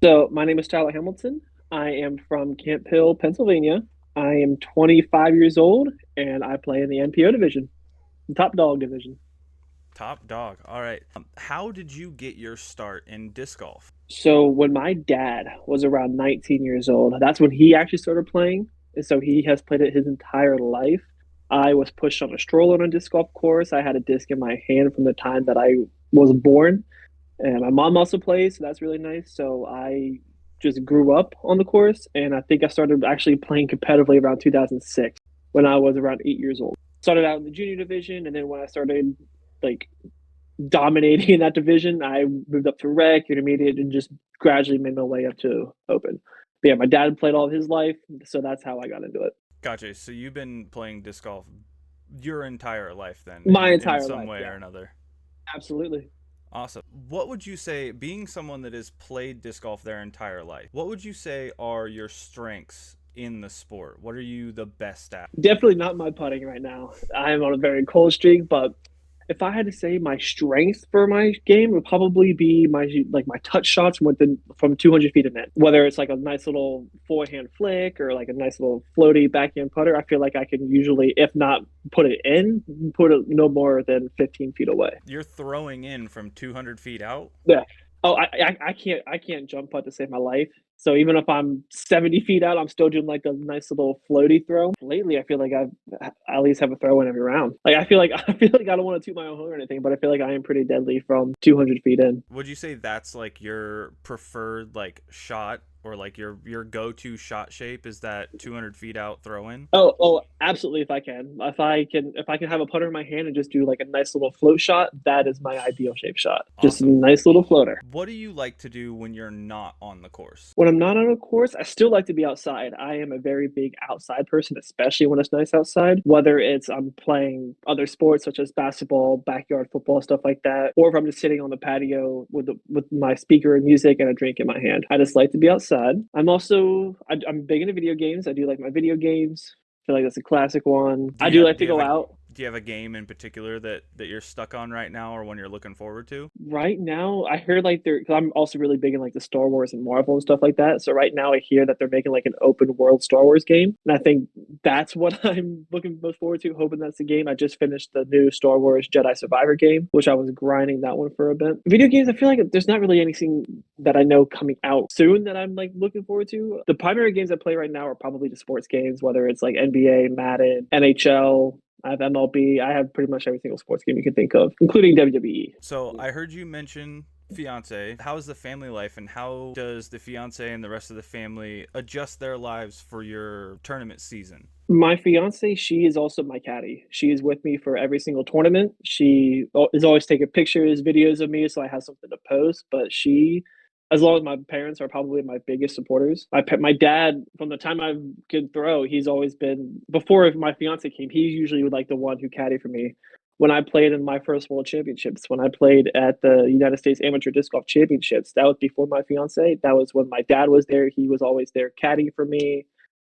So, my name is Tyler Hamilton. I am from Camp Hill, Pennsylvania. I am 25 years old and I play in the NPO division, the top dog division. Top dog. All right. How did you get your start in disc golf? So, when my dad was around 19 years old, that's when he actually started playing. And so, he has played it his entire life. I was pushed on a stroller on a disc golf course. I had a disc in my hand from the time that I was born. And my mom also plays, so that's really nice. So I just grew up on the course, and I think I started actually playing competitively around 2006 when I was around 8 years old. Started out in the junior division, and then when I started like dominating in that division, I moved up to rec, intermediate, and just gradually made my way up to open. But yeah, my dad played all of his life, so that's how I got into it. Gotcha. So you've been playing disc golf your entire life then, My in entire some life, way yeah, or another. absolutely. Awesome. What would you say, being someone that has played disc golf their entire life, what would you say are your strengths in the sport? What are you the best at? Definitely not my putting right now. I am on a very cold streak, but if I had to say my strength for my game would probably be my touch shots from 200 feet in net. Whether it's like a nice little forehand flick or like a nice little floaty backhand putter, I feel like I can usually, if not put it in, put it no more than 15 feet away. You're throwing in from 200 feet out? Yeah. Oh, I can't jump putt to save my life. So even if I'm 70 feet out, I'm still doing like a nice little floaty throw. Lately, I feel like I at least have a throw in every round. Like I feel like I don't want to toot my own horn or anything, but I feel like I am pretty deadly from 200 feet in. Would you say that's like your preferred like shot or like your go-to shot shape is that 200 feet out throw in? Oh, absolutely. If I can, if I can have a putter in my hand and just do like a nice little float shot, that is my ideal shape shot. Just a Awesome. nice little floater. What do you like to do when you're not on the course? When I'm not on a course, I still like to be outside. I am a very big outside person, especially when it's nice outside. Whether it's I'm playing other sports such as basketball, backyard football, stuff like that, or if I'm just sitting on the patio with my speaker and music and a drink in my hand. I just like to be outside. I'm big into video games. I do like my video games. I feel like that's a classic one. Do I you do have like do to you have go a out. do you have a game in particular that you're stuck on right now or one you're looking forward to? Right now, I heard like they're because I'm also really big in like the Star Wars and Marvel and stuff like that. So right now, I hear that they're making like an open world Star Wars game, and I think that's what I'm looking most forward to. Hoping that's the game. I just finished the new Star Wars Jedi Survivor game, which I was grinding that one for a bit. Video games, I feel like there's not really anything that I know coming out soon that I'm like looking forward to. The primary games I play right now are probably the sports games, whether it's like NBA, Madden, NHL. I have MLB. I have pretty much every single sports game you can think of, including WWE. So I heard you mention fiance. How is the family life and how does the fiance and the rest of the family adjust their lives for your tournament season? My fiance, she is also my caddy. She is with me for every single tournament. She is always taking pictures, videos of me, so I have something to post. But as long as my parents are probably my biggest supporters. My dad, from the time I could throw, he's always been before my fiance came. He usually would like the one who caddy for me. When I played in my first World Championships, when I played at the United States Amateur Disc Golf Championships, that was before my fiance. That was when my dad was there. He was always there caddying for me,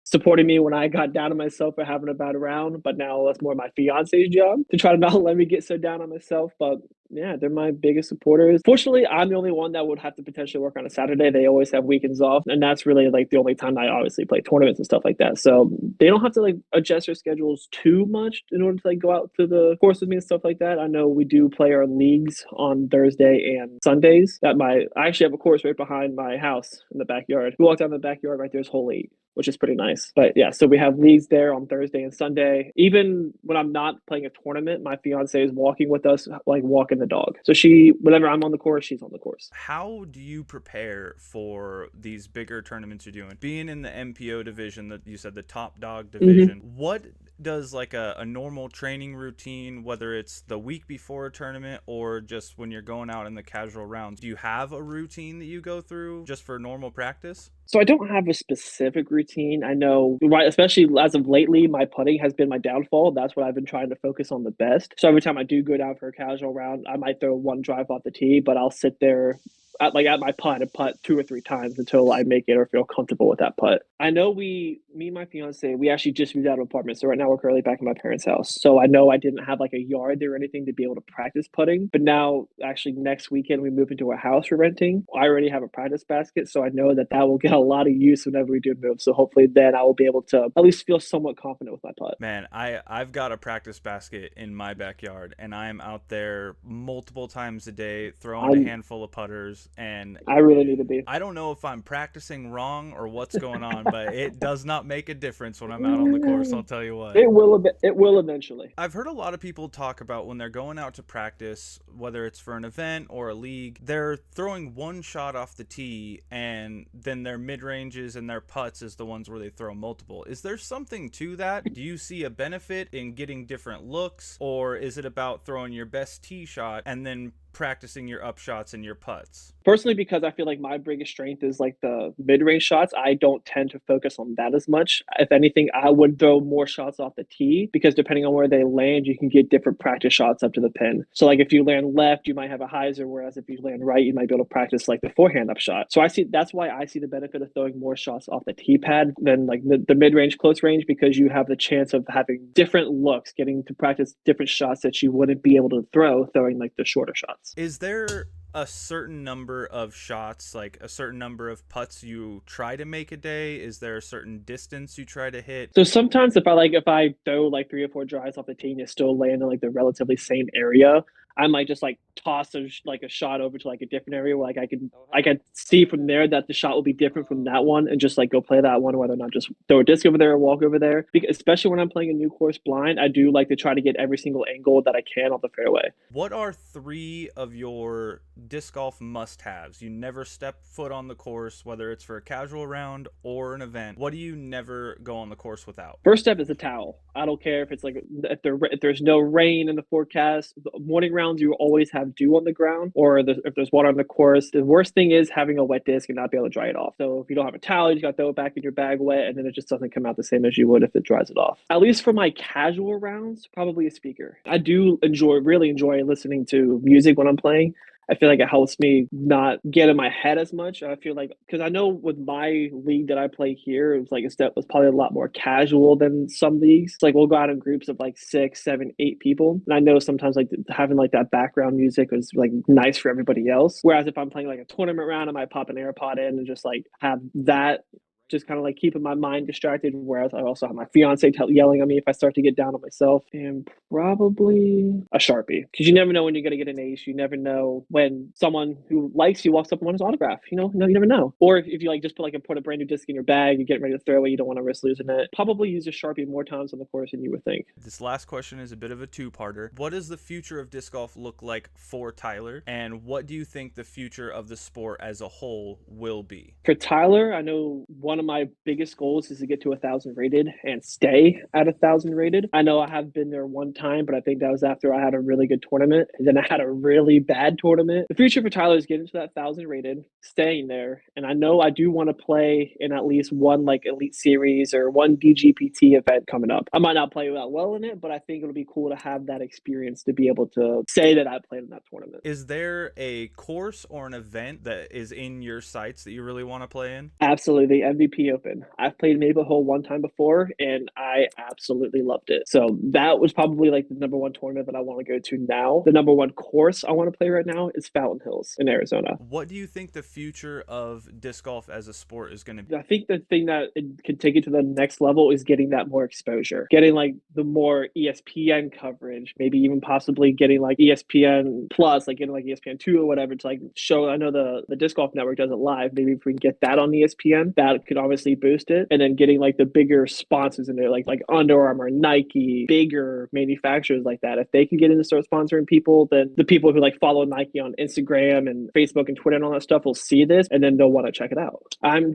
supporting me when I got down on myself for having a bad round. But now that's more my fiance's job to try to not let me get so down on myself. But yeah, they're my biggest supporters. Fortunately, I'm the only one that would have to potentially work on a Saturday. They always have weekends off, and that's really like the only time I obviously play tournaments and stuff like that. So they don't have to like adjust their schedules too much in order to like go out to the course with me and stuff like that. I know we do play our leagues on Thursday and Sundays. I actually have a course right behind my house in the backyard. We walk down the backyard, right there's hole 8, which is pretty nice. But yeah, so we have leagues there on Thursday and Sunday. Even when I'm not playing a tournament, my fiance is walking with us, like walking the dog. So whenever I'm on the course, she's on the course. How do you prepare for these bigger tournaments you're doing? Being in the MPO division, that you said the top dog Mm-hmm. division, what does like a normal training routine, whether it's the week before a tournament or just when you're going out in the casual rounds, do you have a routine that you go through just for normal practice? So I don't have a specific routine. I know, right, especially as of lately, my putting has been my downfall. That's what I've been trying to focus on the best. So every time I do go down for a casual round, I might throw one drive off the tee, but I'll sit there. at my putt and putt 2 or 3 times until I make it or feel comfortable with that putt. I know me and my fiance, we actually just moved out of an apartment, so right now we're currently back in my parents' house. So I know I didn't have like a yard there or anything to be able to practice putting, but now actually next weekend we move into a house we're renting. I already have a practice basket, so I know that will get a lot of use whenever we do move. So hopefully then I will be able to at least feel somewhat confident with my putt. Man, I've got a practice basket in my backyard, and I'm out there multiple times a day throwing a I'm handful of putters, and I really need to be. I don't know if I'm practicing wrong or what's going on, but it does not make a difference when I'm out on the course, I'll tell you what. It will eventually. I've heard a lot of people talk about when they're going out to practice, whether it's for an event or a league, they're throwing one shot off the tee, and then their mid-ranges and their putts is the ones where they throw multiple. Is there something to that? Do you see a benefit in getting different looks, or is it about throwing your best tee shot and then practicing your up shots and your putts? Personally, because I feel like my biggest strength is like the mid-range shots, I don't tend to focus on that as much. If anything, I would throw more shots off the tee because depending on where they land, you can get different practice shots up to the pin. So like if you land left, you might have a hyzer, whereas if you land right, you might be able to practice like the forehand up shot. So that's why I see the benefit of throwing more shots off the tee pad than like the mid-range, close range, because you have the chance of having different looks, getting to practice different shots that you wouldn't be able to throw throwing like the shorter shots. Is there a certain number of shots, like a certain number of putts you try to make a day? Is there a certain distance you try to hit? So sometimes if I throw like 3 or 4 drives off the tee and it still land in like the relatively same area, I might just like toss a shot over to like a different area where like I can see from there that the shot will be different from that one and just like go play that one, whether or not just throw a disc over there or walk over there. Because especially when I'm playing a new course blind, I do like to try to get every single angle that I can off the fairway. What are 3 of your disc golf must-haves? You never step foot on the course, whether it's for a casual round or an event. What do you never go on the course without? First step is a towel. I don't care if it's like if there's no rain in the forecast. The morning rounds you always have dew on the ground, or if there's water on the course. The worst thing is having a wet disc and not be able to dry it off. So if you don't have a towel, you just got to throw it back in your bag wet, and then it just doesn't come out the same as you would if it dries it off. At least for my casual rounds, probably a speaker. I do really enjoy listening to music when I'm playing. I feel like it helps me not get in my head as much. I feel like because I know with my league that I play here, it was like a step was probably a lot more casual than some leagues. It's like we'll go out in groups of like 6, 7, 8 people, and I know sometimes like having like that background music is like nice for everybody else. Whereas if I'm playing like a tournament round, I might pop an AirPod in and just like have that just kind of like keeping my mind distracted. Whereas I also have my fiance yelling at me if I start to get down on myself. And probably a Sharpie, because you never know when you're going to get an ace. You never know when someone who likes you walks up and wants his autograph. You never know. Or if you like just put a brand new disc in your bag, you're getting ready to throw it, you don't want to risk losing it. Probably use a Sharpie more times on the course than you would think. This last question is a bit of a two-parter. What does the future of disc golf look like for Tyler? And what do you think the future of the sport as a whole will be? For Tyler, I know one of my biggest goals is to get to 1,000 rated and stay at 1,000 rated. I know I have been there one time, but I think that was after I had a really good tournament, and then I had a really bad tournament. The future for Tyler is getting to that 1,000 rated, staying there, and I know I do want to play in at least one like Elite Series or one DGPT event coming up. I might not play that well in it, but I think it'll be cool to have that experience to be able to say that I played in that tournament. Is there a course or an event that is in your sights that you really want to play in? Absolutely, MVP Open. I've played Maple Hill one time before, and I absolutely loved it. So that was probably like the number one tournament that I want to go to now. The number one course I want to play right now is Fountain Hills in Arizona. What do you think the future of disc golf as a sport is going to be? I think the thing that it could take it to the next level is getting that more exposure, getting like the more ESPN coverage, maybe even possibly getting like ESPN Plus, like getting like ESPN2 or whatever to like show. I know the Disc Golf Network does it live. Maybe if we can get that on ESPN, that could obviously boost it. And then getting like the bigger sponsors in there, like Under Armour, Nike, bigger manufacturers like that. If they can get in to start sponsoring people, then the people who like follow Nike on Instagram and Facebook and Twitter and all that stuff will see this, and then they'll want to check it out. I'm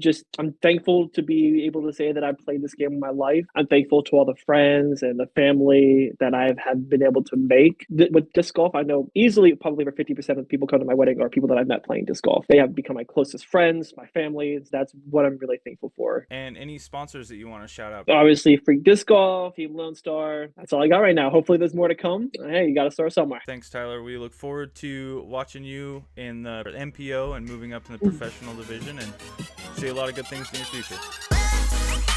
thankful to be able to say that I've played this game in my life. I'm thankful to all the friends and the family that I've been able to make. With disc golf, I know easily probably over 50% of the people come to my wedding are people that I've met playing disc golf. They have become my closest friends, my family. That's what I'm really thankful for. And any sponsors that you want to shout out? Obviously, Freak Disc Golf, Team Lone Star. That's all I got right now. hopefully there's more to come. Hey, you got to start somewhere. Thanks, Tyler. We look forward to watching you in the MPO and moving up in the professional division, and see a lot of good things in your future.